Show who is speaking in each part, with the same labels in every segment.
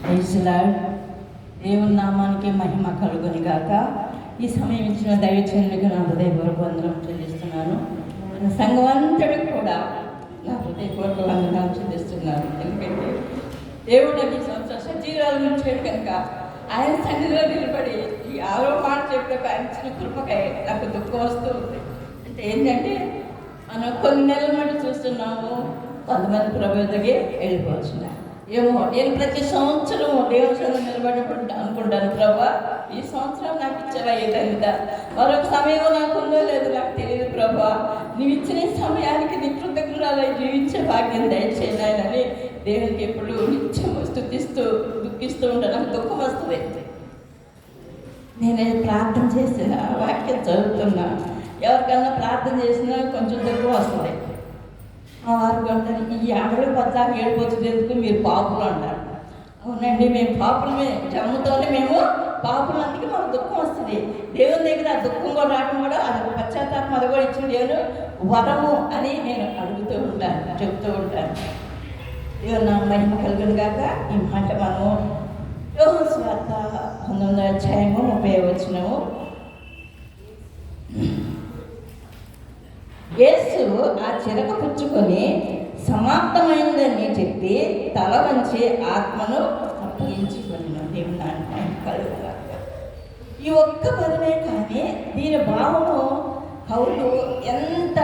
Speaker 1: ప్రైజ్లార్డ్. దేవుని నామానికి మహిమ కలుగుని గాక. ఈ సమయం ఇచ్చిన దైవజనులకు నా హృదయపూర్వక వందనం చెల్లిస్తున్నాను. మన సంఘమంతటికి కూడా నా హృదయపూర్వక వందనాలు చెల్లిస్తున్నాను. ఎందుకంటే దేవుడు నాకు ఈ సంవత్సరం సజీవాల నుంచి కనుక ఆయన సన్నిధిలో నిలబడి ఈ 6వ మాట చెప్పాక ఆయన ఇచ్చిన కృపకై నాకు దుఃఖం వస్తూ ఉంది. అంటే ఏంటంటే మనం కొన్ని నెలల మటు చూస్తున్నాము, కొంతమంది ప్రభు దగ్గర వెళ్ళిపోతున్నారు. ఏమో నేను ప్రతి సంవత్సరం దేవుని సన్నిధిలో నిలబడినప్పుడు అనుకుంటాను, ప్రభా ఈ సంవత్సరం నాకు ఇచ్చావా ఏదంతా, మరొక సమయం నాకు ఉందో లేదో నాకు తెలియదు ప్రభా, నీవు ఇచ్చిన సమయానికి నీ కృతజ్ఞతలు జీవించే భాగ్యం దయచేయాలని దేవునికి ఎప్పుడు నిత్యం స్తుతిస్తూ దుఃఖిస్తూ ఉంటాను. నాకు దుఃఖం వస్తుంది. నేను ప్రార్థన చేసిన వాక్యం చదువుతున్నా, ఎవరికన్నా ప్రార్థన చేసినా కొంచెం దుఃఖం వస్తుంది. వారు అంటారు, ఈ ఆడలు పద్దాక ఏడిపోతుంది ఎందుకు, మీరు పాపులు అంటారు. అవునండి, మేము పాపులమే, జన్మతోనే మేము పాపులు, అందుకే మాకు దుఃఖం వస్తుంది. దేవుని దగ్గర ఆ దుఃఖం కూడా రావడం కూడా అది పశ్చాత్తాపం, అది కూడా ఇచ్చిన దేవుడు వరము అని నేను అడుగుతూ ఉంటాను, చెప్తూ ఉంటాను. దేవుని నా మహిమ కలుగును గాక. ఈ మాట మనము యోహాను సువార్త 19వ అధ్యాయము 30వ వచనము. యేసు ఆ చిరక పుచ్చుకొని సమాప్తమైందని చెప్పి తల వంచి ఆత్మను అప్పగించుకున్నాను. దేవుని నామమున కలుగును గాక. ఈ ఒక్క పదమే కానీ దీని భావము కవులు ఎంత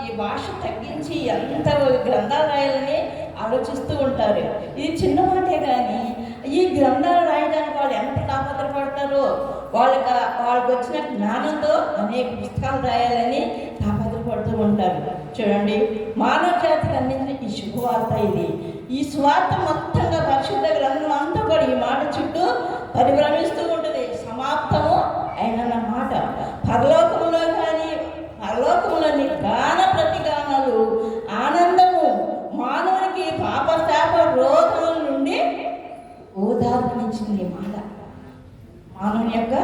Speaker 1: ఈ భాష తగ్గించి ఎంత గ్రంథాలు రాయాలని ఆలోచిస్తూ ఉంటారు. ఇది చిన్న మాటే కానీ ఈ గ్రంథాలు రాయడానికి వాళ్ళు ఎంత తాపత్రపడతారో, వాళ్ళకి వచ్చిన జ్ఞానంతో అనేక పుస్తకాలు రాయాలని తాపత్రపడుతూ ఉంటారు. చూడండి, మానవ జాతికి అందించిన ఈ శుభవార్త ఇది. ఈ స్వార్థ మొత్తంగా పరిశుద్ధ గ్రంథం అంతా కూడా ఈ మాట చుట్టూ పరిభ్రమిస్తూ ఉంటుంది. సమాప్తము అయిన మాట. పరలోకంలో కానీ పరలోకంలోని గాన ప్రతిగానాలు, ఆనందము, మానవునికి పాపశాప రోధముల నుండి ఓదార్పునిచ్చింది మాట. మానవుని యొక్క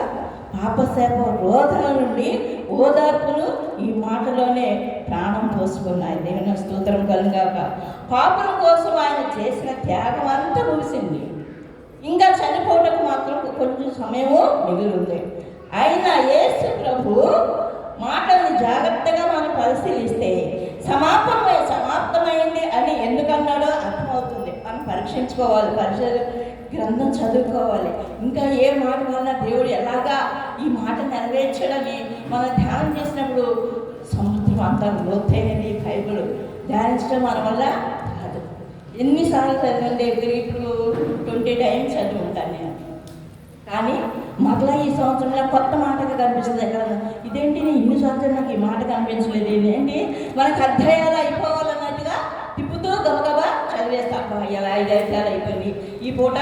Speaker 1: పాపశాప రోధన నుండి ఓదార్పును ఈ మాటలోనే ప్రాణం పోసుకున్నాయి. దేవుని స్తోత్రం కలుగాక. పాపల కోసం ఆయన చేసిన త్యాగం అంతా ముగిసింది. ఇంకా చనిపోవడానికి మాత్రం కొంచెం సమయము మిగిలి ఉంది. అయినా యేసు ప్రభు మాటల్ని జాగ్రత్తగా మనం పరిశీలిస్తే సమాప్తమైంది అని ఎందుకన్నాడో అర్థమవుతుంది. మనం పరీక్షించుకోవాలి, గ్రంథం చదువుకోవాలి. ఇంకా ఏ మాట వల్ల దేవుడు ఎలాగా ఈ మాట నెరవేర్చడని మనం ధ్యానం చేసినప్పుడు సముద్రం అంతా లోతైనది బైబిల్ ధ్యానించడం మన వల్ల కాదు. ఎన్నిసార్లు చదివండి, ఇప్పుడు 20 టైమ్స్ చదివి ఉంటాను నేను. కానీ మరలా ఈ సంవత్సరంలో కొత్త మాటగా కనిపిస్తుంది. ఎక్కడ ఇదేంటి నేను ఇన్ని సంవత్సరం నాకు ఈ మాట కనిపించలేదు, ఇదేంటి మనకు అధ్యాయాలు అయిపోవాలన్నట్టుగా తిప్పుతూ గబగబా చదివేస్తాను. ఇలా 5 అధ్యాయాలు అయిపోయింది, ఈ పూట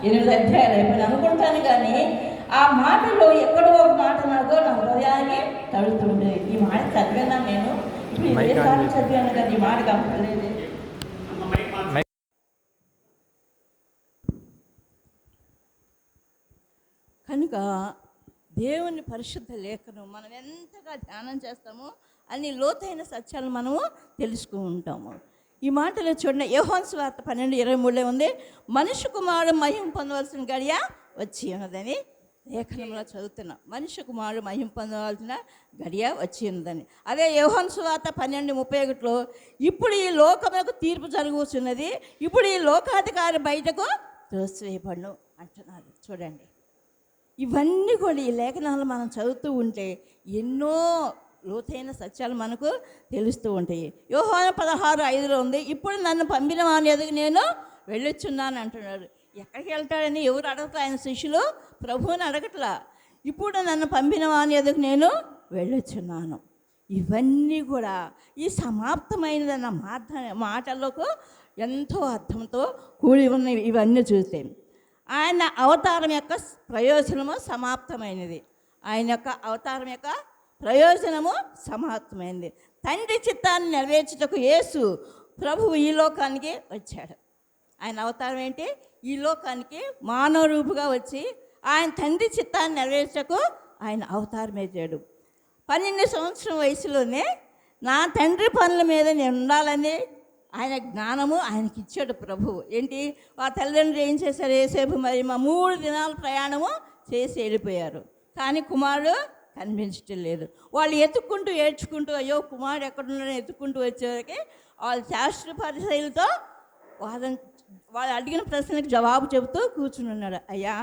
Speaker 1: 8 అధ్యాయాలు అయిపోయింది అనుకుంటాను. కానీ ఆ మాటలో ఎక్కడో ఒక మాట నాకు నా హృదయానికి తడుతుండేది. ఈ మాట చదివాను నేను, ఇప్పుడు 20 సార్లు చదివాను కదా, ఈ మాట కనపడలేదు. కనుక దేవుని పరిశుద్ధ లేఖనం మనం ఎంతగా ధ్యానం చేస్తామో అన్ని లోతైన సత్యాలు మనము తెలుసుకుంటాము. ఈ మాటలో చూడండి, యోహాను సువార్త 12:23 ఉంది, మనుష్య కుమారుడు మహిమ పొందవలసిన గడియ వచ్చి ఉన్నదని లేఖనంలో చదువుతున్నాం. మనుష్య కుమారుడు మహిమ పొందవలసిన గడియ వచ్చి ఉన్నదని. అదే యోహాను సువార్త 12:31 ఇప్పుడు ఈ లోకములకు తీర్పు జరుగుతున్నది, ఇప్పుడు ఈ లోకాధికారి బయటకు త్రోసివేయబడును అంటున్నారు. చూడండి, ఇవన్నీ కూడా ఈ లేఖనాలు మనం చదువుతూ ఉంటే ఎన్నో లోతైన సత్యాలు మనకు తెలుస్తూ ఉంటాయి. యోహాను 16:5 ఉంది, ఇప్పుడు నన్ను పంపిన వాని ఎదుగు నేను వెళ్ళొచ్చున్నాను అంటున్నాడు. ఎక్కడికి వెళ్తాడని ఎవరు అడగట్లా, ఆయన శిష్యులు ప్రభువుని అడగట్లా. ఇప్పుడు నన్ను పంపిన వాని ఎదుగు నేను వెళ్ళొచ్చున్నాను. ఇవన్నీ కూడా ఈ సమాప్తమైనదన్న మాటలకు ఎంతో అర్థంతో కూడి ఉన్నవి. ఇవన్నీ చూస్తే ఆయన అవతారం యొక్క ప్రయోజనము సమాప్తమైనది. ఆయన యొక్క అవతారం యొక్క ప్రయోజనము సమాప్తమైంది. తండ్రి చిత్తాన్ని నెరవేర్చుటకు యేసు ప్రభువు ఈ లోకానికి వచ్చాడు. ఆయన అవతారం ఏంటి? ఈ లోకానికి మానవ రూపుగా వచ్చి ఆయన తండ్రి చిత్తాన్ని నెరవేర్చకు ఆయన అవతారం ఎత్తాడు. 12 సంవత్సరం వయసులోనే నా తండ్రి పనుల మీద నేను ఉండాలని ఆయన జ్ఞానము ఆయనకి ఇచ్చాడు ప్రభువు. ఏంటి, ఆ తల్లిదండ్రులు ఏం చేశారు, ఏసేపు మరి మా 3 దినాల ప్రయాణము చేసి వెళ్ళిపోయారు. కానీ కుమారుడు కనిపించటం లేదు. వాళ్ళు ఎత్తుక్కుంటూ ఏడ్చుకుంటూ అయ్యో కుమారుడు ఎక్కడున్నాడని ఎత్తుక్కుంటూ వచ్చేసరికి వాళ్ళు శాస్త్ర పరిశైలతో వాళ్ళు అడిగిన ప్రశ్నలకు జవాబు చెబుతూ కూర్చుని ఉన్నాడు. అయ్యా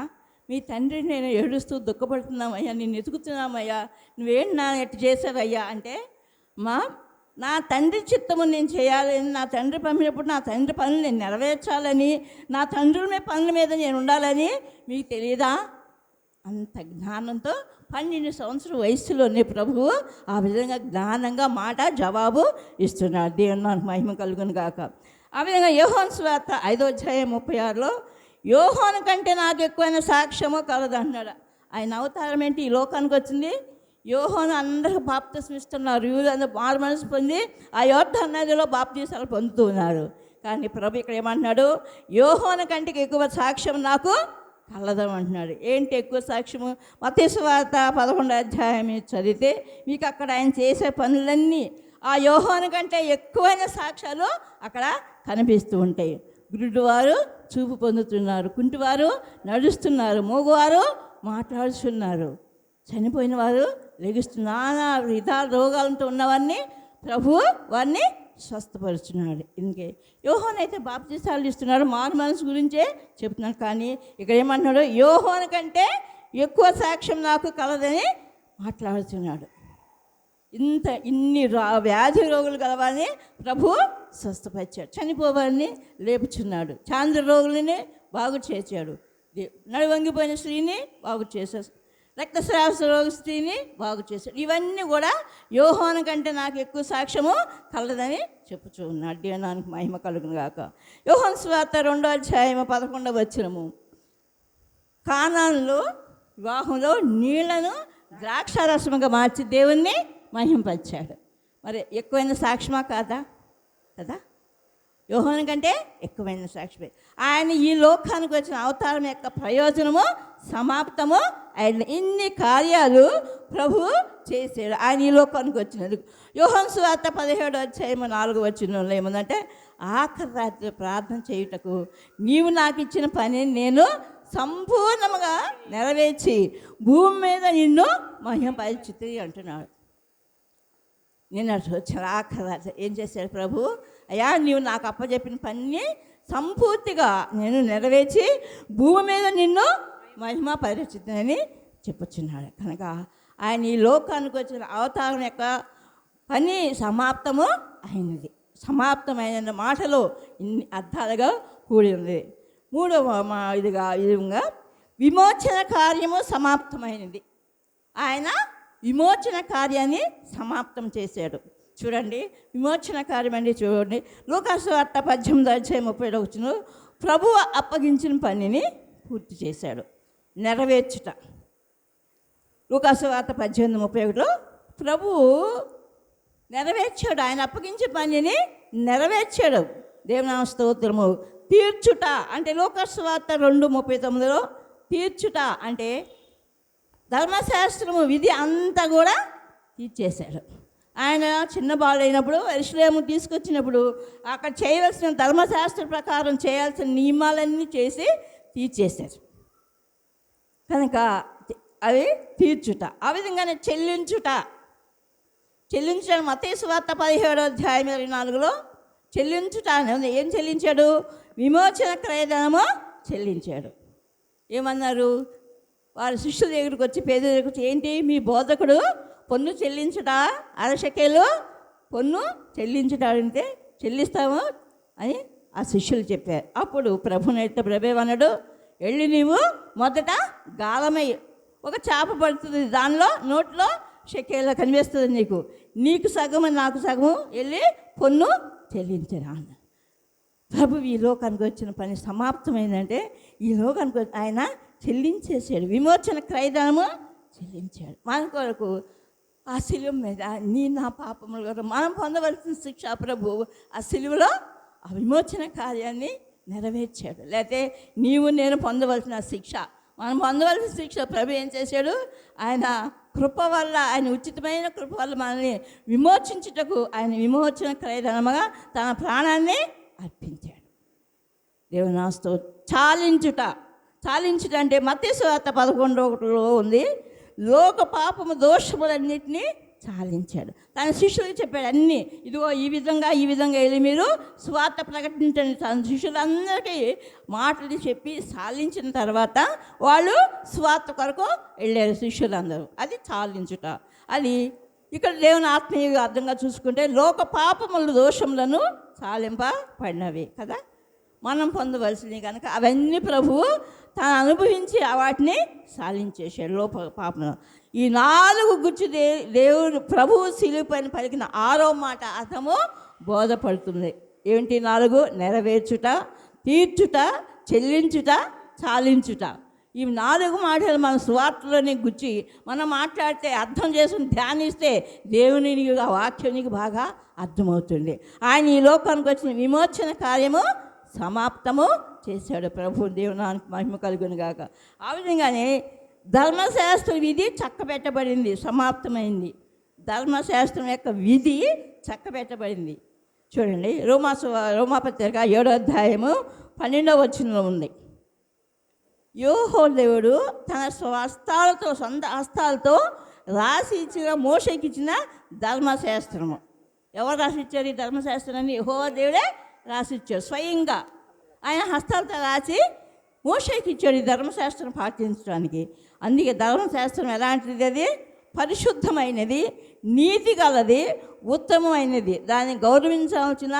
Speaker 1: మీ తండ్రి నేను ఏడుస్తూ దుఃఖపడుతున్నామయ్యా, నిన్ను ఎతుకుతున్నామయ్యా, నువ్వేంటి నా ఎట్టు చేసావయ్యా అంటే, నా తండ్రి చిత్తము నేను చేయాలని, నా తండ్రి పంపినప్పుడు నా తండ్రి పనులు నేను నెరవేర్చాలని, నా తండ్రి పనుల మీద నేను ఉండాలని మీకు తెలియదా? అంత జ్ఞానంతో 12 సంవత్సరాల వయసులోనే ప్రభువు ఆ విధంగా జ్ఞానంగా మాట జవాబు ఇస్తున్నాడు. దేవుని నాకు మహిమ కలుగును గాక. ఆ విధంగా యోహాను సువార్త 5:36 యోహాను కంటే నాకు ఎక్కువైన సాక్ష్యము కలదంటున్నాడు. ఆయన అవతారం ఏంటి, ఈ లోకానికి వచ్చింది. యోహాను అందరికీ బాప్తిసం ఇస్తున్నారు. యూదులందరూ మారు మనసు పొంది ఆ యోర్దాను నదిలో బాప్తిసాలు పొందుతున్నారు. కానీ ప్రభు ఇక్కడ ఏమంటున్నాడు, యోహాను కంటే ఎక్కువ సాక్ష్యం నాకు కలదం అంటున్నాడు. ఏంటి ఎక్కువ సాక్ష్యము? మత్తయి సువార్త 11 చదివితే మీకు అక్కడ ఆయన చేసే పనులన్నీ ఆ యోహాను కంటే ఎక్కువైన సాక్ష్యాలు అక్కడ కనిపిస్తూ ఉంటాయి. గుడ్డివారు చూపు పొందుతున్నారు, కుంటివారు నడుస్తున్నారు, మూగవారు మాట్లాడుతున్నారు, చనిపోయిన వారు లెగుస్తున్నారు, నానా విధాల రోగాలతో ఉన్నవన్నీ ప్రభు వారిని స్వస్థపరుచున్నాడు. ఇంకే యోహాను అయితే బాప్తిసాలు ఇస్తున్నాడు, మారు మనసు గురించే చెప్తున్నాడు. కానీ ఇక్కడ ఏమంటున్నాడు, యోహాను కంటే ఎక్కువ సాక్ష్యం నాకు కలదని మాట్లాడుతున్నాడు. ఇన్ని వ్యాధి రోగులు కలవాలని ప్రభు స్వస్థపరిచాడు, చనిపోవాలని లేపుచున్నాడు, చాంద్ర రోగులని బాగు చేశాడు, నడువంగిపోయిన స్త్రీని బాగు చేశాడు, రక్తస్రావ రోగ స్త్రీని బాగు చేశాడు. ఇవన్నీ కూడా యోహాను కంటే నాకు ఎక్కువ సాక్ష్యము కలదని చెప్పుచూ ఉన్నాడు. దేవునికి మహిమ కలుగును గాక. యోహాను సువార్త 2:11 కానానులో వివాహంలో నీళ్లను ద్రాక్షారసముగా మార్చి దేవుణ్ణి మహింపరిచాడు. మరి ఎక్కువైన సాక్ష్యమా కాదా? కదా, యోహాను కంటే ఎక్కువైన సాక్ష్యమే. ఆయన ఈ లోకానికి వచ్చిన అవతారం యొక్క ప్రయోజనము సమాప్తము. ఆయన ఇన్ని కార్యాలు ప్రభు చేశాడు ఆయన ఈ లోకానికి వచ్చినందుకు. యోహాను సువార్త 17:4 ఏముందంటే, ఆఖరి రాత్రి ప్రార్థన చేయుటకు నీవు నాకు ఇచ్చిన పని నేను సంపూర్ణముగా నెరవేర్చి భూమి మీద నిన్ను మహిమపరిచితి అంటున్నాడు. నేను వచ్చిన ఆఖరి రాత్రి ఏం చేశాడు ప్రభు? అయ్యా నీవు నాకు అప్పచెప్పిన పని సంపూర్తిగా నేను నెరవేర్చి భూమి మీద నిన్ను మహిమ పరిచితని చెప్పుచున్నాడు. కనుక ఆయన ఈ లోకానికి వచ్చిన అవతారం యొక్క పని సమాప్తము అయినది. సమాప్తమైన మాటలో ఇన్ని అర్థాలుగా కూడి ఉంది. విధంగా విమోచన కార్యము సమాప్తమైనది. ఆయన విమోచన కార్యాన్ని సమాప్తం చేశాడు. చూడండి, విమోచన కార్యం అండి. చూడండి, లూకాసు సువార్త 18:31 ప్రభువు అప్పగించిన పనిని పూర్తి చేశాడు, నెరవేర్చుట. లూకాసు సువార్త 18:31 ప్రభువు నెరవేర్చాడు, ఆయన అప్పగించిన పనిని నెరవేర్చాడు. దేవునామ స్తోత్రము. తీర్చుట అంటే లూకాసు సువార్త 2:39 తీర్చుట అంటే ధర్మశాస్త్రము విధి అంతా కూడా తీర్చేశాడు. ఆయన చిన్న బాలుడైనప్పుడు యెరూషలేము తీసుకొచ్చినప్పుడు అక్కడ చేయవలసిన ధర్మశాస్త్ర ప్రకారం చేయాల్సిన నియమాలన్నీ చేసి తీర్చేశారు. కనుక అవి తీర్చుట. ఆ విధంగానే చెల్లించడం మత్తయి సువార్త 17:24 చెల్లించుట. ఏం చెల్లించాడు? విమోచన క్రయధనము చెల్లించాడు. ఏమన్నారు? వారి శిష్యుల దగ్గరికి వచ్చి, పేద దగ్గరికి వచ్చి, ఏంటి మీ బోధకుడు పన్ను చెల్లించట, 1/2 షెకెలు పన్ను చెల్లించడాలంటే చెల్లిస్తాము అని ఆ శిష్యులు చెప్పారు. అప్పుడు ప్రభునైతే ప్రభేమన్నాడు, వెళ్ళి నీవు మొదట గాలమై ఒక చేప పడుతుంది, దానిలో నోట్లో షెకెలు కనిపిస్తుంది, నీకు సగము నాకు సగము, వెళ్ళి పన్ను చెల్లించరా అన్న. ప్రభు ఈ లోకానికి వచ్చిన పని సమాప్తమైందంటే ఈ లోకానికి ఆయన చెల్లించేసాడు, విమోచన క్రయధనము చెల్లించాడు. మన కొరకు ఆ శిలువ మీద నా పాపముల కొరకు మనం పొందవలసిన శిక్ష ప్రభు ఆ శిలువలో ఆ విమోచన కార్యాన్ని నెరవేర్చాడు. లేకపోతే నీవు నేను పొందవలసిన శిక్ష, మనం పొందవలసిన శిక్ష ప్రభు ఏం చేశాడు? ఆయన కృప వల్ల, ఆయన ఉచితమైన కృప వల్ల మనల్ని విమోచించుటకు ఆయన విమోచన క్రయధనముగా తన ప్రాణాన్ని అర్పించాడు. దేవుని ఆస్తో చాలించుట అంటే మత్తయి సువార్త 11:1 ఉంది. లోక పాపము దోషములన్నిటినీ చాలించాడు. తన శిష్యులకు చెప్పాడు అన్నీ, ఇదిగో ఈ విధంగా వెళ్ళి మీరు స్వార్థ ప్రకటించండి. తన శిష్యులందరికీ మాటలు చెప్పి చాలించిన తర్వాత వాళ్ళు స్వార్థ కొరకు వెళ్ళారు శిష్యులందరూ. అది చాలించుట. అది ఇక్కడ దేవుని ఆత్మీయ అర్థంగా చూసుకుంటే లోక పాపముల దోషములను చాలింపబడినవి కదా మనం పొందవలసినవి కనుక అవన్నీ ప్రభువు తాను అనుభవించి వాటిని సాలించేశాడు. లోప పాపం ఈ 4 గుర్చి దేవుడు ప్రభువు శిలువ పైన పలికిన 6వ మాట అర్థము బోధపడుతుంది. ఏంటి 4? నెరవేర్చుట, తీర్చుట, చెల్లించుట, చాలించుట. ఈ 4 మాటలు మన సువార్తలోని గుచ్చి మనం మాట్లాడితే, అర్థం చేసుకుని ధ్యానిస్తే దేవునికి ఆ వాక్యానికి బాగా అర్థమవుతుంది. ఆయన ఈ లోకానికి వచ్చిన విమోచన కార్యము సమాప్తము చేశాడు. ప్రభు దేవునానికి మహిమ కలుగును గాక. ఆ విధంగానే ధర్మశాస్త్ర విధి చక్కబెట్టబడింది, సమాప్తమైంది. ధర్మశాస్త్రం యొక్క విధి చక్కబెట్టబడింది. చూడండి, రోమాపత్రిక 7వ అధ్యాయము 12వ వచనంలో ఉంది. యెహోవా దేవుడు తన సొంత హస్తాలతో రాసి ఇచ్చిన మోషేకి ఇచ్చిన ధర్మశాస్త్రము. ఎవరు రాసి ఇచ్చారు ఈ ధర్మశాస్త్రాన్ని? యెహోవా దేవుడే రాసిచ్చాడు. స్వయంగా ఆయన హస్తాలతో రాసి మోషేకి ఇచ్చాడు ఈ ధర్మశాస్త్రం పాటించడానికి. అందుకే ధర్మశాస్త్రం ఎలాంటిది? అది పరిశుద్ధమైనది, నీతి గలది, ఉత్తమమైనది. దాన్ని గౌరవించాల్సిన,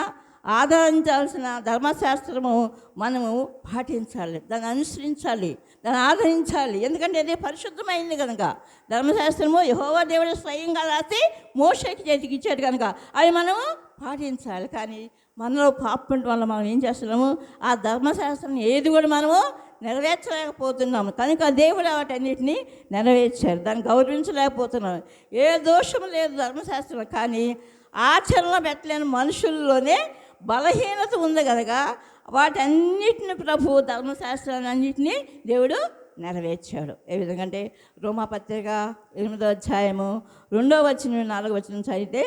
Speaker 1: ఆదరించాల్సిన ధర్మశాస్త్రము మనము పాటించాలి, దాన్ని అనుసరించాలి, దాన్ని ఆదరించాలి. ఎందుకంటే అది పరిశుద్ధమైంది కనుక. ధర్మశాస్త్రము యెహోవా దేవుడు స్వయంగా రాసి మోషేకి చేతికి ఇచ్చాడు కనుక అవి మనము పాటించాలి. కానీ మనలో పాపం వల్ల మనం ఏం చేస్తున్నాము? ఆ ధర్మశాస్త్రం ఏది కూడా మనము నెరవేర్చలేకపోతున్నాము. కనుక దేవుడు వాటన్నిటినీ నెరవేర్చారు, దాన్ని గౌరవించలేకపోతున్నాము. ఏ దోషం లేదు ధర్మశాస్త్రం. కానీ ఆచరణ పెట్టలేని మనుషుల్లోనే బలహీనత ఉంది కనుక వాటన్నిటిని ప్రభు ధర్మశాస్త్రాన్ని అన్నింటినీ దేవుడు నెరవేర్చాడు. ఏ విధంగా అంటే రోమాపత్రిక 8వ అధ్యాయము 2వ వచనం 4వ వచనం చదివితే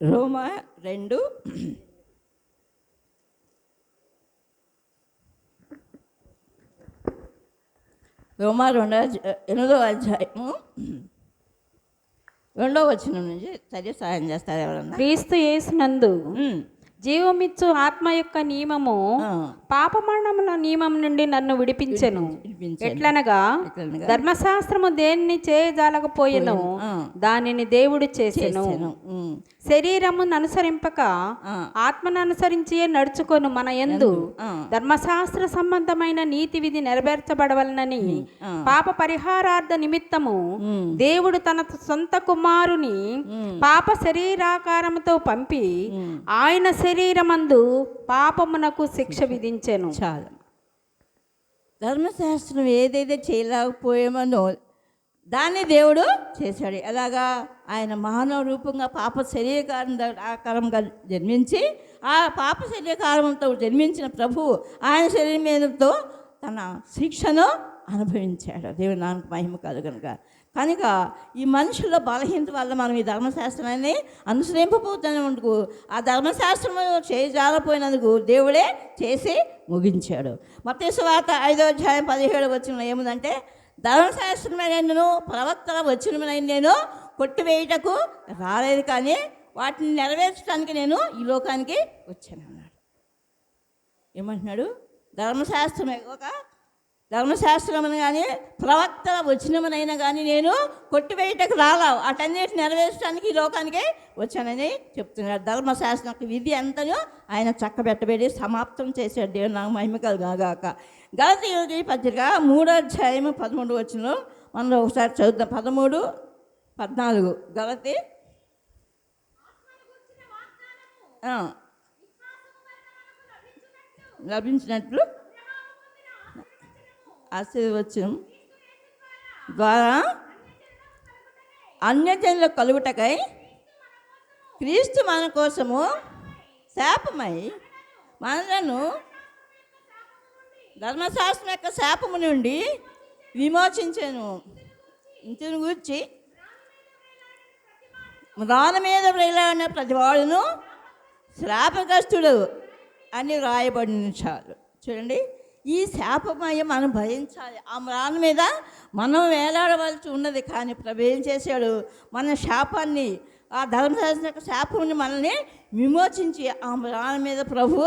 Speaker 1: రోమా 2 8వ అధ్యాయము 2వ వచనం నుంచి చదివి సాయం చేస్తారు ఎవరన్నా.
Speaker 2: క్రీస్తు యేసునందు జీవమిచ్చు ఆత్మ యొక్క నియమము పాపమరణముల నియమం నుండి నన్ను విడిపించెను. ఎట్లనగా ధర్మశాస్త్రము దేన్ని చేయజాలకపోయెను, దానిని దేవుడు చేసెను. శరీరమును అనుసరింపక ఆత్మను అనుసరించి నడుచుకొను మన యందు ధర్మశాస్త్ర సంబంధమైన నీతి విధి నెరవేర్చబడవలనని పాప పరిహారార్థ నిమిత్తము దేవుడు తన సొంత కుమారుని పాప శరీరాకారముతో పంపి ఆయన శరీరమందు పాపమునకు శిక్ష విధించెను.
Speaker 1: చాలా ధర్మశాస్త్రం ఏదైతే చేయలేకపోయామో దాన్ని దేవుడు చేశాడు. ఎలాగా? ఆయన మానవ రూపంగా పాప శరీరకారంగా జన్మించి ఆ పాప శరీరకారంతో జన్మించిన ప్రభువు ఆయన శరీరం మీదతో తన శిక్షను అనుభవించాడు. దేవుని నామమునకు మహిమ కలుగునుగా. కనుక ఈ మనుషుల బలహీనత వల్ల మనం ఈ ధర్మశాస్త్రాన్ని అనుసరింపబోతున్నందుకు, ఆ ధర్మశాస్త్రం చేయజాలపోయినందుకు దేవుడే చేసి ముగించాడు. మత్తయి సువార్త 5వ అధ్యాయం 17వ వచనంలో ఏముందంటే, ధర్మశాస్త్రమైనను ప్రవక్తల వచనమైన నేను కొట్టివేయుటకు రాలేదు, కానీ వాటిని నెరవేర్చడానికి నేను ఈ లోకానికి వచ్చాను అన్నాడు. ఏమంటున్నాడు? ధర్మశాస్త్రమని కానీ ప్రవక్తల వచనమునైనా కానీ నేను కొట్టివేయటకు రాలా, వాటన్నిటి నెరవేర్చడానికి ఈ లోకానికి వచ్చానని చెప్తున్నాడు. ధర్మశాస్త్రం విధి అంతను ఆయన చక్కబెట్టబడి సమాప్తం చేశాడు. దేవుడు నాకు మహిమ కలుగాక. గలతీ పత్రిక 3వ అధ్యాయము 13వ వచనంలో మనం ఒకసారి చదువుదాం. 13, 14 గలతీ లభించినట్లు ఆశీర్వచనం ద్వారా అన్యజనుల కలుగుటకై క్రీస్తు మన కోసము శాపమై మనలను ధర్మశాస్త్రం యొక్క శాపము నుండి విమోచించెను. ఇంటిని గురించి రాని మీద వ్రేలాడిన ప్రతి వాడును శాపగ్రస్తుడు అని రాయబడిన చాలు. చూడండి, ఈ శాపమయ్య మనం భరించాలి. ఆ మ్రాన్ మీద మనం వేలాడవలసి ఉన్నది. కానీ ప్రభు ఏం చేశాడు? మన శాపాన్ని, ఆ ధర్మశాస్త్ర యొక్క శాపాన్ని మనల్ని విమోచించి ఆ మ్రాన్ మీద ప్రభు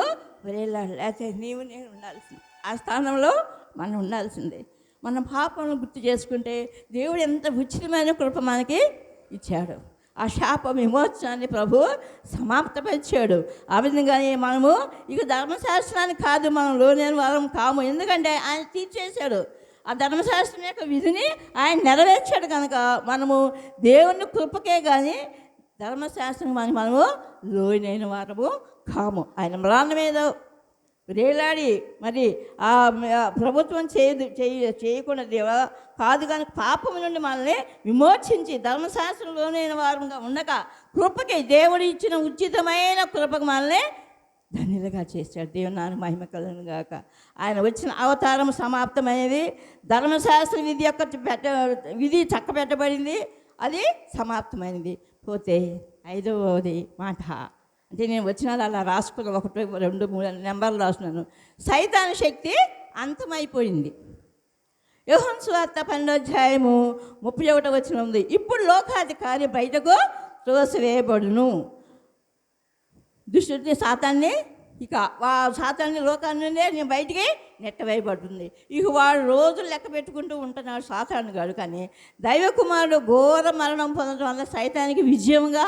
Speaker 1: వేలాడు. లేకపోతే నీవు నేను ఉండాల్సింది, ఆ స్థానంలో మనం ఉండాల్సిందే. మన పాపను గుర్తు చేసుకుంటే దేవుడు ఎంత ఉచితమైన కృప మనకి ఇచ్చాడు. ఆ శాప విమోచనాన్ని ప్రభు సమాప్తపరిచాడు. ఆ విధంగానే మనము ఇక ధర్మశాస్త్రాన్ని కాదు, మనం లోనేని వారం కాము. ఎందుకంటే ఆయన తీర్చేశాడు. ఆ ధర్మశాస్త్రం యొక్క విధిని ఆయన నెరవేర్చాడు. కనుక మనము దేవుని కృపకే కానీ ధర్మశాస్త్రం మనము లోనైన వారము కాము. ఆయన మ్రాన్ మీద రేలాడి మరి ఆ ప్రభుత్వం చేయకుండా దేవా కాదు, కనుక పాపం నుండి మనల్ని విమోచించి ధర్మశాస్త్రంలోనైన వారంగా ఉండక కృపకి, దేవుడు ఇచ్చిన ఉచితమైన కృపకు మనల్ని ధన్యులుగా చేశాడు. దేవుని నాన్న మహిమ కలుగును గాక. ఆయన వచ్చిన అవతారం సమాప్తమైనది. ధర్మశాస్త్ర విధి యొక్క విధి చక్కబెట్టబడింది, అది సమాప్తమైనది. పోతే 5వది మాట, అంటే నేను వచ్చినాడు అలా రాసుకున్న 1, 2, 3 నెంబర్లు రాసుకున్నాను. సైతాను శక్తి అంతమైపోయింది. యోహాను సువార్త 12:31 ఉంది. ఇప్పుడు లోకాధికారి బయటకు త్రోసివేయబడును. దుష్టుడిని సాతాన్ని ఇక సాతాన్ని లోకాన్ని నేను బయటికి నెట్టవేయబడుతుంది. ఇక వాడు రోజులు లెక్క పెట్టుకుంటూ ఉంటున్నాడు సాతాను గాడు. కానీ దైవ కుమారుడు ఘోర మరణం పొందడం వల్ల సైతానికి విజయంగా,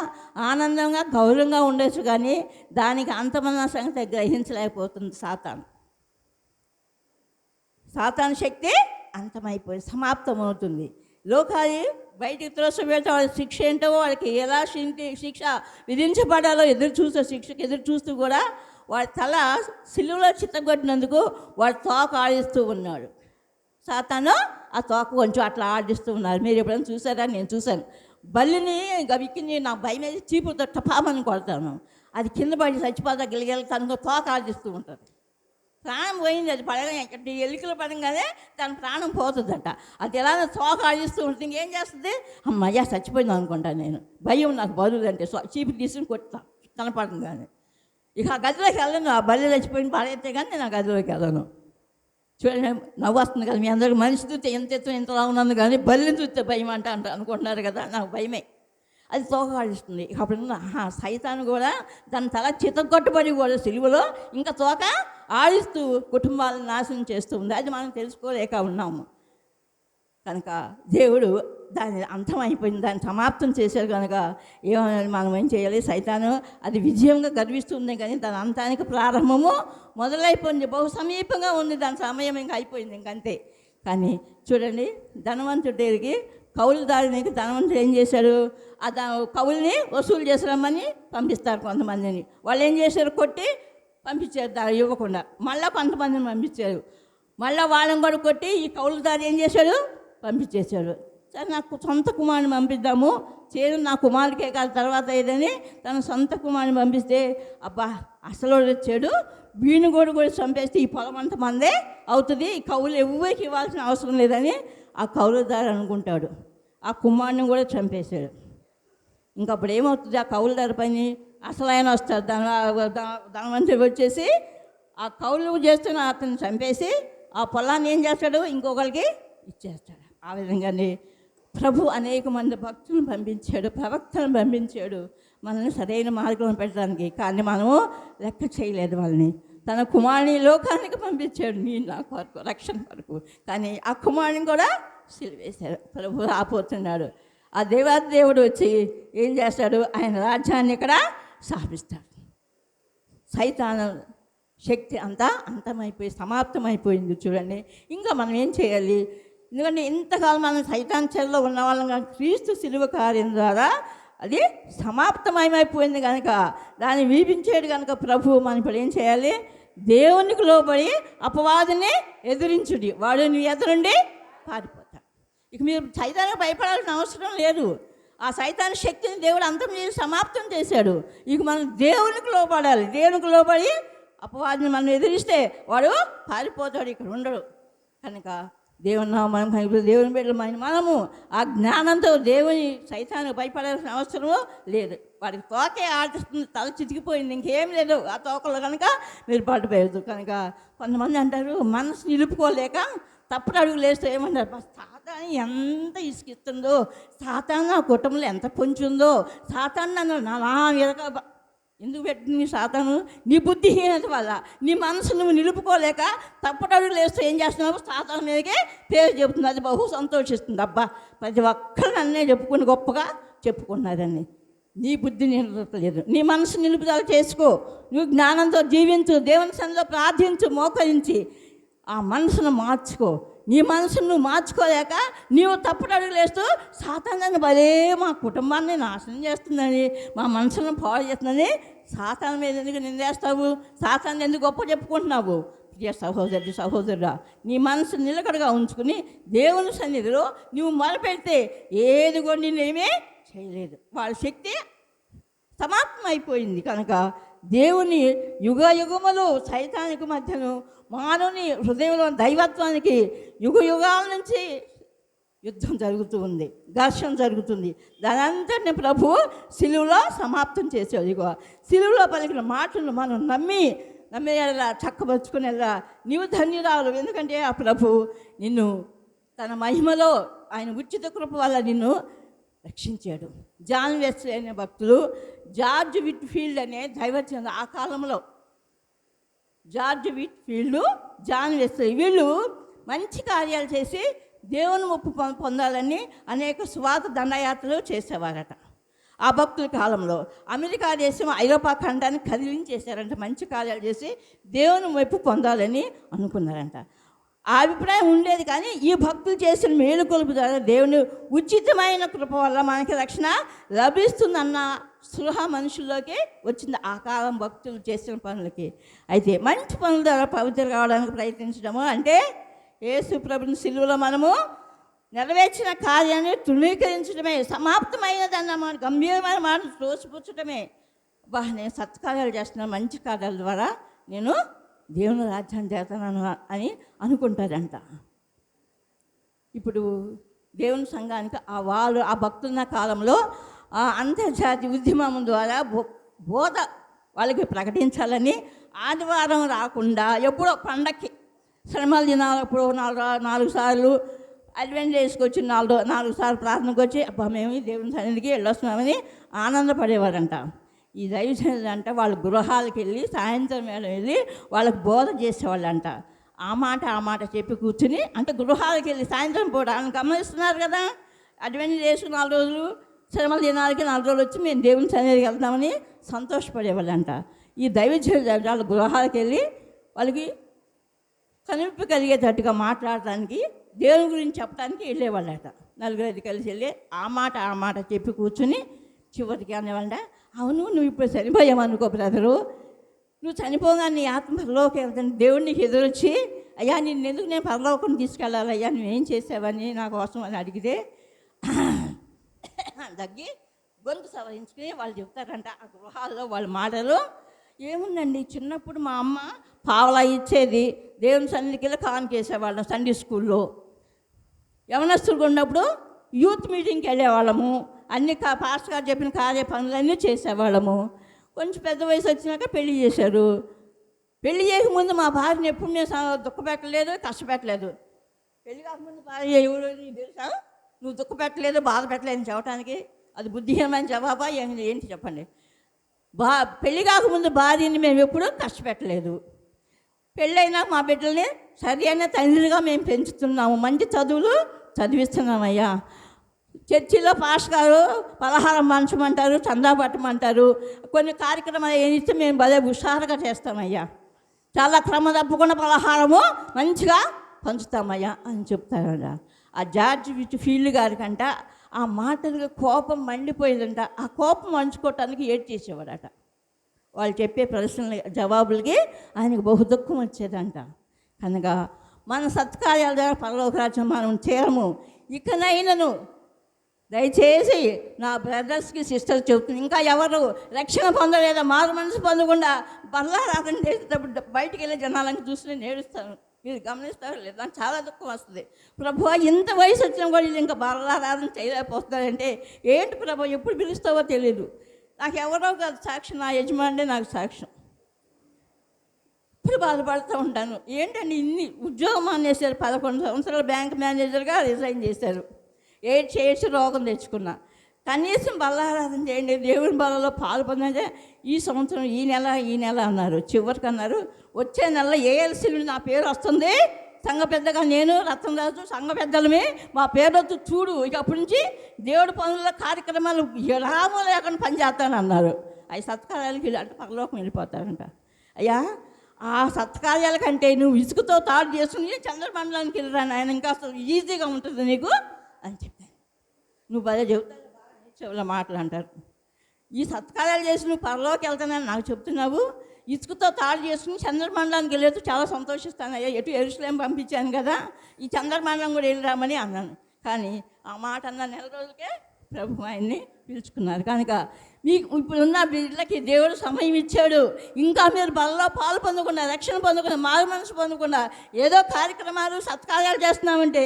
Speaker 1: ఆనందంగా, గౌరవంగా ఉండొచ్చు. కానీ దానికి అంతమన్న సంగతి గ్రహించలేకపోతుంది సాతాను శక్తి అంతమైపోయి సమాప్తమవుతుంది. లోకాది బయటికి త్రోసివేయటం, వాళ్ళ శిక్ష ఏంటో, వాళ్ళకి ఎలా శిక్ష విధించబడాలో శిక్షకు ఎదురు చూస్తూ కూడా వాడి తల సిలువలో చిత్తగొట్టినందుకు వాడి తోక ఆడిస్తూ ఉన్నాడు. సాతాను ఆ తోక కొంచెం అట్లా ఆడిస్తూ ఉన్నారు. మీరు ఎప్పుడైనా చూసారా? నేను చూశాను. బల్లిని గవిక్కిని నా భయం మీద చీపుతో టపామని కొడతాను. అది కింద పడి చచ్చిపోతా గిలిగిల తనకు తోక ఆడిస్తూ ఉంటుంది. ప్రాణం పోయింది. అది పడగానే ఎలుకలు పడంగానే దాని ప్రాణం పోతుందంట. అది ఎలా తోక ఆడిస్తూ ఉంటుంది. ఇంకేం చేస్తుంది? అమ్మయ్య చచ్చిపోయింది అనుకుంటాను నేను. భయం నాకు బరువు అంటే చీపు తీసుకుని కొట్టా కనపడదు. కానీ ఇక ఆ గదిలోకి వెళ్ళను. ఆ బల్లి చచ్చిపోయిన పడైతే కానీ నేను ఆ గదిలోకి వెళ్ళను. చూడండి, నవ్వు వస్తుంది కదా మీ అందరికి. మనిషి చూస్తే ఎంతలా ఉన్నది, కానీ బల్లిని చూస్తే భయం అనుకుంటున్నారు కదా. నాకు భయమే. అది తోక ఆడిస్తుంది. ఇక అప్పుడు సైతాను కూడా దాని తల చితగొట్టబడి కూడా సిలువలో ఇంకా తోక ఆడిస్తూ కుటుంబాలను నాశనం చేస్తూ ఉంది. అది మనం తెలుసుకోలేక ఉన్నాము. కనుక దేవుడు దాని అంతమైపోయింది, దాన్ని సమాప్తం చేశారు. కనుక మనం ఏం చేయాలి? సైతాను అది విజయంగా గర్విస్తుంది, కానీ దాని అంతానికి ప్రారంభము మొదలైపోయింది. బహు సమీపంగా ఉంది. దాని సమయం ఇంకా అయిపోయింది, ఇంకంతే. కానీ చూడండి, ధనవంతుడి దగ్గరికి కౌలుదారునికి ధనవంతుడు ఏం చేశారు? ఆ కౌలుని వసూలు చేసారమ్మని పంపిస్తారు కొంతమందిని. వాళ్ళు ఏం చేశారు? కొట్టి పంపించారు, దాన్ని ఇవ్వకుండా. మళ్ళీ కొంతమందిని పంపించారు. మళ్ళీ వాళ్ళని కూడా కొట్టి ఈ కౌలుదారు ఏం చేశాడు? పంపించేశాడు. సరే, నాకు సొంత కుమారుని పంపిద్దాము, చేరు నా కుమారుడికే కాదు తర్వాత ఏదని తన సొంత కుమారుని పంపిస్తే, అబ్బా అసలు వచ్చాడు, వీణు కూడా చంపేస్తే ఈ పొలం అంత మందే అవుతుంది, ఈ కౌలు ఎవరికి ఇవ్వాల్సిన అవసరం లేదని ఆ కౌలుదారు అనుకుంటాడు. ఆ కుమారుని కూడా చంపేశాడు. ఇంకప్పుడు ఏమవుతుంది? ఆ కౌలుదారు పని అసలు ఆయన వస్తాడు. ధనవంతుడు వచ్చేసి ఆ కౌలు చేస్తున్న అతను చంపేసి ఆ పొలాన్ని ఏం చేస్తాడు? ఇంకొకరికి ఇచ్చేస్తాడు. ఆ విధంగానే ప్రభు అనేక మంది భక్తులను పంపించాడు, ప్రవక్తలను పంపించాడు మనల్ని సరైన మార్గంలో పెట్టడానికి. కానీ మనము లెక్క చేయలేదు వాళ్ళని. తన కుమారుని లోకానికి పంపించాడు, నీ నా కొరకు, రక్షణ కొరకు. కానీ ఆ కుమారుని కూడా సిలువేశాడు. ప్రభు రాపోతున్నాడు. ఆ దేవాదేవుడు వచ్చి ఏం చేస్తాడు? ఆయన రాజ్యాన్ని ఇక్కడ స్థాపిస్తాడు. సైతాను శక్తి అంతా అంతమైపోయి సమాప్తమైపోయింది. చూడండి, ఇంకా మనం ఏం చేయాలి? ఎందుకంటే ఇంతకాలం మనం సైతాన్ చెరలో ఉన్న వాళ్ళం, కానీ క్రీస్తు సిలువ కార్యం ద్వారా అది సమాప్తమైపోయింది. కనుక దాన్ని వీపించాడు. కనుక ప్రభు మనం ఇప్పుడు ఏం చేయాలి? దేవునికి లోబడి అపవాదిని ఎదిరించుడి, వాడు నీ ఎదురుండి పారిపోతాడు. ఇక మీరు సైతానికి భయపడాల్సిన అవసరం లేదు. ఆ సైతాన్ శక్తిని దేవుడు అంతం చేసి సమాప్తం చేశాడు. ఇక మనం దేవునికి లోబడాలి. దేవునికి లోబడి అపవాదిని మనం ఎదిరిస్తే వాడు పారిపోతాడు, ఇక్కడ ఉండడు. కనుక దేవుని నామం దేవుని బిడ్డలు మనము ఆ జ్ఞానంతో దేవుని సైతానికి భయపడాల్సిన అవసరం లేదు. వాడికి తోకే ఆడిస్తుంది, తల చితికిపోయింది, ఇంకేం లేదు. ఆ తోకలో కనుక మీరు పడిపోయద్దు. కనుక కొంతమంది అంటారు మనసు నిలుపుకోలేక తప్పుడు అడుగులు వేస్తే ఏమంటారు, సాతాను ఎంత ఇసుకిస్తుందో, సాతాను నా కుటుంబంలో ఎంత పొంచుందో, సాతాను నన్ను నా ఎరక ఎందుకు పెట్టింది సాతాను? నీ బుద్ధిహీనత వల్ల నీ మనసు నువ్వు నిలుపుకోలేక తప్పుడు అడుగులు వేస్తే ఏం చేస్తున్నావు, సాతాను మీదకే పేరు చెబుతుంది. అది బహు సంతోషిస్తుంది. అబ్బా ప్రతి ఒక్కరు నన్నే చెప్పుకుని గొప్పగా చెప్పుకున్నారని. నీ బుద్ధి నిలపలేదు, నీ మనసు నిలుపుదల చేసుకో, నువ్వు జ్ఞానంతో జీవించు, దేవుని సన్నిధిలో ప్రార్థించు, మోకరించి ఆ మనసును మార్చుకో. నీ మనసును నువ్వు మార్చుకోలేక నీవు తప్పుడు అడుగులు వేస్తూ సాతాను భలే మా కుటుంబాన్ని నాశనం చేస్తుందని, మా మనసును పాడు చేస్తుందని సాతాను మీద ఎందుకు నిందేస్తావు? సాతాను ఎందుకు గొప్ప చెప్పుకుంటున్నావు? ప్రియ సహోదరి సహోదరుడా, నీ మనసు నిలకడగా ఉంచుకుని దేవుని సన్నిధిలో నువ్వు మొదలుపెడితే ఏది కూడా నేనేమీ చేయలేదు. వాళ్ళ శక్తి సమాప్తం అయిపోయింది. కనుక దేవుని యుగ యుగములు సైతానికి మధ్యను మానవుని హృదయంలో దైవత్వానికి యుగ యుగాల నుంచి యుద్ధం జరుగుతూ ఉంది, ఘర్షణ జరుగుతుంది. దానంతటిని ప్రభు సిలువలో సమాప్తం చేసేది. ఇగో సిలువలో పలికిన మాటలను మనం నమ్మేలా చక్కబరుచుకునేలా నీవు ధన్యురాలు. ఎందుకంటే ఆ ప్రభు నిన్ను తన మహిమలో ఆయన ఉచిత కృప వల్ల నిన్ను రక్షించాడు. జాన్ వెస్లీ అనే భక్తులు, జార్జ్ విట్ఫీల్డ్ అనే దైవజనుడు, ఆ కాలంలో జార్జ్ విట్ఫీల్డ్, జాన్ వెస్లీ, వీళ్ళు మంచి కార్యాలు చేసి దేవుని ముప్పు పొందాలని అనేక స్వాత దండయాత్రలు చేసేవారట. ఆ భక్తుల కాలంలో అమెరికా దేశం ఐరోపా ఖండాన్ని కదిలించేశారంట. మంచి కార్యాలు చేసి దేవుని మెప్పు పొందాలని అనుకున్నారంట. ఆ అభిప్రాయం ఉండేది. కానీ ఈ భక్తులు చేసిన మేలుకొలుపు ద్వారా దేవుని ఉచితమైన కృప వల్ల మనకి రక్షణ లభిస్తుందన్న స్పృహ మనుషుల్లోకి వచ్చింది ఆ కాలం భక్తులు చేసిన పనులకి. అయితే మంచి పనుల ద్వారా పవిత్ర కావడానికి ప్రయత్నించడము అంటే యేసు ప్రభుని సిలువలో మనము నెరవేర్చిన కార్యాన్ని తృణీకరించడమే, సమాప్తమైనదన్న మాట, గంభీరమైన మాట తోసిపుచ్చడమే. నేను సత్కార్యాలు చేస్తున్న మంచి కార్యాల ద్వారా నేను దేవుని రాజ్యాన్ని చేస్తున్నాను అని అనుకుంటారంట. ఇప్పుడు దేవుని సంఘానికి ఆ భక్తున్న కాలంలో ఆ అంతర్జాతీయ ఉద్యమం ద్వారా బోధ వాళ్ళకి ప్రకటించాలని ఆదివారం రాకుండా ఎప్పుడో పండక్కి శ్రమల దినాలు ఎప్పుడో 4 సార్లు అడ్వెంట్ చేసుకొచ్చి 4 సార్లు ప్రార్థనకు వచ్చి అబ్బా మేము దేవుని సన్నిధికి వెళ్ళొస్తున్నామని ఆనందపడేవారంట. ఈ దైవజనులు అంట వాళ్ళ గృహాలకు వెళ్ళి సాయంత్రం వేళ వెళ్ళి వాళ్ళకి బోధ చేసేవాళ్ళంట. ఆ మాట చెప్పి కూర్చుని, అంటే గృహాలకు వెళ్ళి సాయంత్రం పూట ఆయన గమనిస్తున్నారు కదా, అడ్వెంట్ చేసి 4 రోజులు శ్రమల దినాలకి 4 రోజులు వచ్చి మేము దేవుని సన్నిధికి వెళ్తామని సంతోషపడేవాళ్ళంట. ఈ దైవజనులు వాళ్ళ గృహాలకు వెళ్ళి వాళ్ళకి కనిపి కలిగేటట్టుగా మాట్లాడటానికి, దేవుని గురించి చెప్పడానికి వెళ్ళేవాళ్ళట. 4 కలిసి వెళ్ళి ఆ మాట చెప్పి కూర్చుని చివరికి అనేవాళ్ళ, అవును నువ్వు ఇప్పుడు చనిపోయావనుకో బ్రదరు, నువ్వు చనిపోగా నీ ఆత్మ పరలోకి వెళ్తాను, దేవుడు నీకు ఎదురొచ్చి అయ్యా నిన్నెందుకు నేను పరలోకం తీసుకెళ్ళాలి, అయ్యా నువ్వేం చేసావని నా కోసం అని అడిగితే దగ్గి గొంతు సవరించుకుని వాళ్ళు చెప్తారంట ఆ గృహాల్లో వాళ్ళ మాటలు. ఏముందండి, చిన్నప్పుడు మా అమ్మ పావలా ఇచ్చేది, దేవుని సన్నిధికి కాన్కేసేవాళ్ళం సండే స్కూల్లో. యవనస్తులుగా ఉన్నప్పుడు యూత్ మీటింగ్కి వెళ్ళేవాళ్ళము, అన్ని పాస్టర్ గారు చెప్పిన కార్య పనులన్నీ చేసేవాళ్ళము. కొంచెం పెద్ద వయసు వచ్చినాక పెళ్లి చేశారు. పెళ్లి చేయకముందు మా భార్యని ఎప్పుడు నేను దుఃఖపెట్టలేదు, కష్టపెట్టలేదు. పెళ్లి కాకముందు భార్య ఎవరు తెలుసా, నువ్వు దుఃఖపెట్టలేదు, బాధ పెట్టలేదు అని చెప్పడానికి అది బుద్ధిహీనమైన జవాబా ఏంటి చెప్పండి. పెళ్లి కాకముందు భార్యని మేము ఎప్పుడూ కష్టపెట్టలేదు. పెళ్ళైనా మా బిడ్డల్ని సరి అయిన తండ్రిగా మేము పెంచుతున్నాము, మంచి చదువులు చదివిస్తున్నామయ్యా. చర్చిలో పాస్ గారు పలహారం పంచమంటారు, చందా పట్టమంటారు, కొన్ని కార్యక్రమాలు ఏమిస్తే మేము భలే హుషారుగా చేస్తామయ్యా, చాలా క్రమ తప్పకుండా పలహారము మంచిగా పంచుతామయ్యా అని చెప్తారట. ఆ జార్జ్ విట్ఫీల్డ్ గారికంట ఆ మాటలుగా కోపం మండిపోయిందంట. ఆ కోపం పంచుకోవటానికి ఏడ్ చేసేవాడట. వాళ్ళు చెప్పే ప్రశ్నల జవాబులకి ఆయనకు బహు దుఃఖం వచ్చేదంట. కనుక మన సత్కార్యాల ద్వారా పరలోక రాజ్యం మనం చేరము. ఇకనైనను దయచేసి నా బ్రదర్స్కి సిస్టర్స్ చెబుతుంది, ఇంకా ఎవరు రక్షణ పొందలేదా, మారు మనసు పొందకుండా బల్లా రాదని చేసేటప్పుడు బయటికి వెళ్ళే జనాలను చూసి నేను ఏడుస్తాను. మీరు గమనిస్తారు లేదు, నాకు చాలా దుఃఖం వస్తుంది. ప్రభు ఇంత వయసు వచ్చినా కూడా వీళ్ళు ఇంకా బలారాధన చేయలేకపోతున్నారంటే ఏంటి ప్రభు, ఎప్పుడు పిలుస్తావో తెలియదు. నాకు ఎవరో కాదు సాక్ష్యం, నా యజమానుడే నాకు సాక్ష్యం. ఇప్పుడు బాధపడుతూ ఉంటాను. ఏంటండి ఇన్ని ఉద్యోగం మానేశారు, 11 సంవత్సరాలు బ్యాంక్ మేనేజర్గా రిజైన్ చేశారు, చేసి రోగం తెచ్చుకున్నా. కనీసం బలారాధన చేయండి, దేవుని బలలో పాలు పొందంటే ఈ సంవత్సరం ఈ నెల అన్నారు. చివరికి అన్నారు వచ్చే నెల ఏఎల్సీ నా పేరు వస్తుంది, సంఘ పెద్దగా నేను రత్నరాజు సంఘ పెద్దలమే మా పేరు వద్దు చూడు, ఇక అప్పటి నుంచి దేవుడి పనుల కార్యక్రమాలు విరామం లేకుండా పనిచేస్తాను అన్నారు. అవి సత్కార్యాలకి అంటే పరలోకం వెళ్ళిపోతారంట. అయ్యా ఆ సత్కార్యాల కంటే నువ్వు ఇసుకతో తాడు చేసుకుని చంద్రమండలానికి వెళ్ళిరా ఆయన, ఇంకా అసలు ఈజీగా ఉంటుంది నీకు అని చెప్పాను. నువ్వు భలే చెబుతావు చెవుల మాటలు అంటారు. ఈ సత్కార్యాలు చేసి నువ్వు పరలోకి వెళ్తానని నాకు చెప్తున్నావు, ఇసుకతో తాడు చేసుకుని చంద్రమండలానికి వెళ్ళేది చాలా సంతోషిస్తాను. అయ్యా ఎటు ఎరుసలేం పంపించాను కదా, ఈ చంద్రమండలం కూడా వెళ్ళిరామని అన్నాను. కానీ ఆ మాట అన్న నెల రోజులకే ప్రభు ఆయన్ని పిలుచుకున్నారు. కనుక మీకు ఇప్పుడున్న బిడ్డలకి దేవుడు సమయం ఇచ్చాడు. ఇంకా మీరు బలలో పాలు పొందకుండా, రక్షణ పొందకుండా, మారు మనసు పొందకుండా ఏదో కార్యక్రమాలు సత్కార్యాలు చేస్తున్నామంటే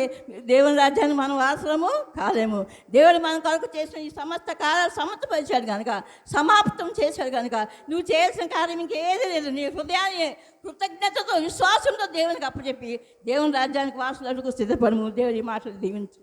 Speaker 1: దేవుని రాజ్యాన్ని మనం వారసులము కాలేము. దేవుడు మన కొరకు చేసిన ఈ సమస్త కార్యాలు సమర్థపరిచాడు కనుక, సమాప్తం చేశాడు కనుక నువ్వు చేయాల్సిన కార్యం ఇంకేది లేదు. నీ హృదయాన్ని కృతజ్ఞతతో విశ్వాసంతో దేవునికి అప్పచెప్పి దేవుని రాజ్యానికి వారసులకు సిద్ధపడము. దేవుడి మాటలు దీవించు.